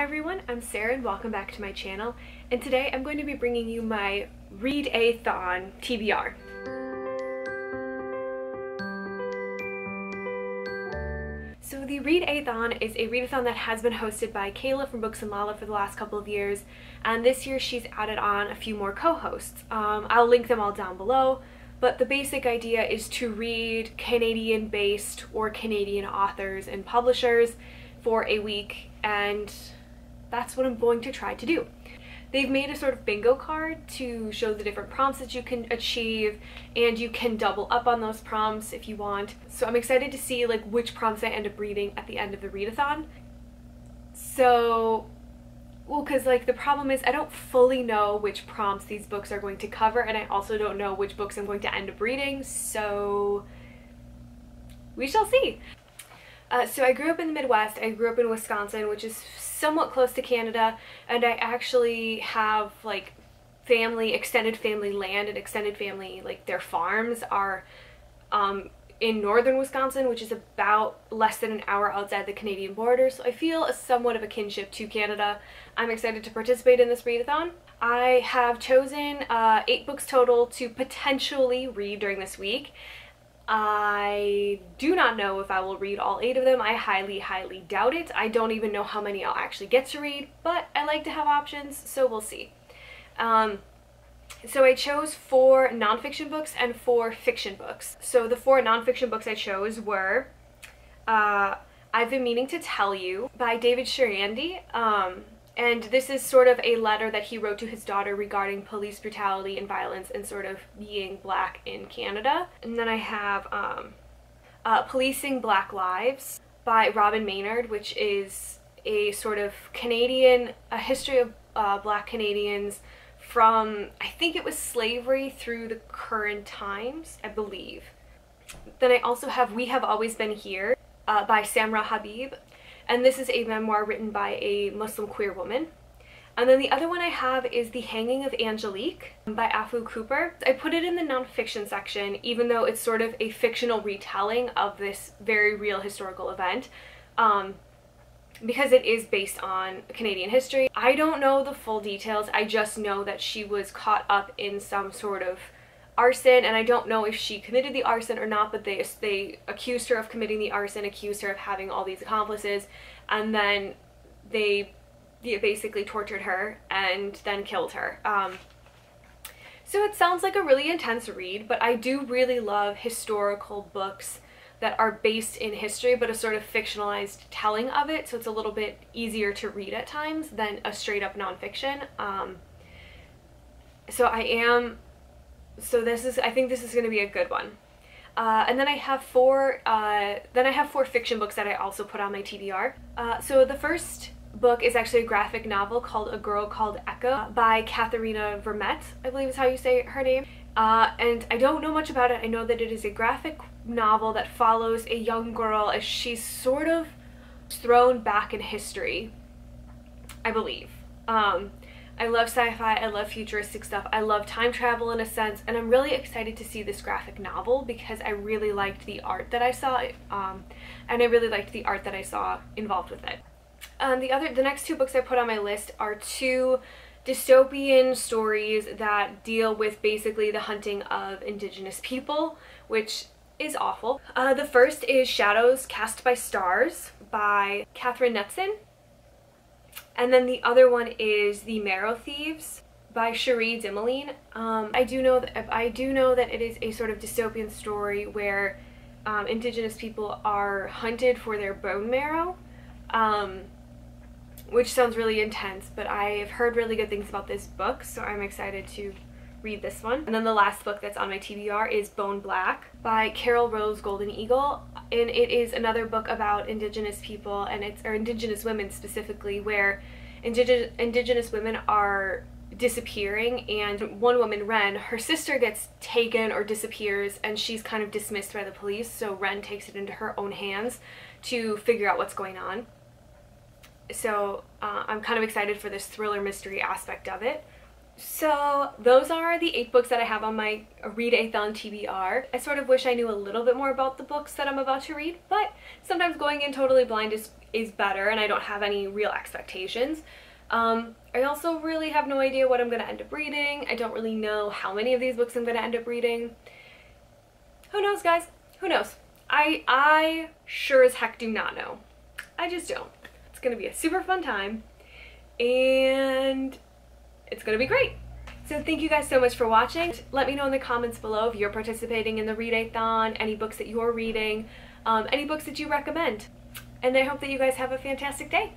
Hi everyone, I'm Sarah and welcome back to my channel, and today I'm going to be bringing you my readEHthon TBR. So the readEHthon is a readathon that has been hosted by Kayla from Books and Lala for the last couple of years, and this year she's added on a few more co-hosts. I'll link them all down below, but the basic idea is to read Canadian-based or Canadian authors and publishers for a week, and that's what I'm going to try to do. They've made a sort of bingo card to show the different prompts that you can achieve, and you can double up on those prompts if you want. So I'm excited to see like which prompts I end up reading at the end of the readathon. So, well, because like the problem is I don't fully know which prompts these books are going to cover, and I also don't know which books I'm going to end up reading, so we shall see. So I grew up in the Midwest. I grew up in Wisconsin, which is somewhat close to Canada, and I actually have like family, extended family land and extended family, like their farms are in northern Wisconsin, which is about less than an hour outside the Canadian border, so I feel somewhat of a kinship to Canada. I'm excited to participate in this readathon. I have chosen 8 books total to potentially read during this week. I do not know if I will read all 8 of them. I highly doubt it. I don't even know how many I'll actually get to read, but I like to have options, so we'll see. So I chose 4 nonfiction books and 4 fiction books. So the 4 nonfiction books I chose were I've Been Meaning to Tell You by David Chariandy. And this is sort of a letter that he wrote to his daughter regarding police brutality and violence and sort of being Black in Canada. And then I have Policing Black Lives by Robyn Maynard, which is a sort of a history of Black Canadians from, I think it was slavery through the current times, I believe. Then I also have We Have Always Been Here by Samra Habib. And this is a memoir written by a Muslim queer woman. And then the other one I have is The Hanging of Angelique by Afua. I put it in the nonfiction section, even though it's sort of a fictional retelling of this very real historical event, because it is based on Canadian history. I don't know the full details. I just know that she was caught up in some sort of arson, and I don't know if she committed the arson or not, but they accused her of committing the arson, accused her of having all these accomplices, and then they basically tortured her and then killed her. So it sounds like a really intense read, but I do really love historical books that are based in history but a sort of fictionalized telling of it, so it's a little bit easier to read at times than a straight up nonfiction. I think this is going to be a good one. And then I have 4 fiction books that I also put on my TBR. So the first book is actually a graphic novel called A Girl Called Echo by Katherena Vermette, I believe is how you say her name. And I don't know much about it. I know that it is a graphic novel that follows a young girl as she's sort of thrown back in history, I believe. I love sci-fi, I love futuristic stuff, I love time travel in a sense, and I'm really excited to see this graphic novel because I really liked the art that I saw, and I really liked the art that I saw involved with it. The next 2 books I put on my list are 2 dystopian stories that deal with basically the hunting of Indigenous people, which is awful. The first is Shadows Cast by Stars by Knutsson. And then the other one is The Marrow Thieves by Cherie, Dimaline. I do know that it is a sort of dystopian story where Indigenous people are hunted for their bone marrow, which sounds really intense, but I've heard really good things about this book, so I'm excited to read this one. And then the last book that's on my TBR is Bone Black by Carol Rose GoldenEagle, and it is another book about Indigenous people, and or Indigenous women specifically, where Indigenous women are disappearing, and one woman, Ren, her sister gets taken or disappears, and she's kind of dismissed by the police, so Ren takes it into her own hands to figure out what's going on. So I'm kind of excited for this thriller mystery aspect of it. So those are the 8 books that I have on my readEHthon TBR. I sort of wish I knew a little bit more about the books that I'm about to read, but sometimes going in totally blind is better and I don't have any real expectations. I also really have no idea what I'm going to end up reading. I don't really know how many of these books I'm going to end up reading. Who knows, guys? Who knows? I sure as heck do not know. I just don't. It's going to be a super fun time and it's going to be great. So thank you guys so much for watching. Let me know in the comments below if you're participating in the readEHthon, any books that you're reading, any books that you recommend. And I hope that you guys have a fantastic day.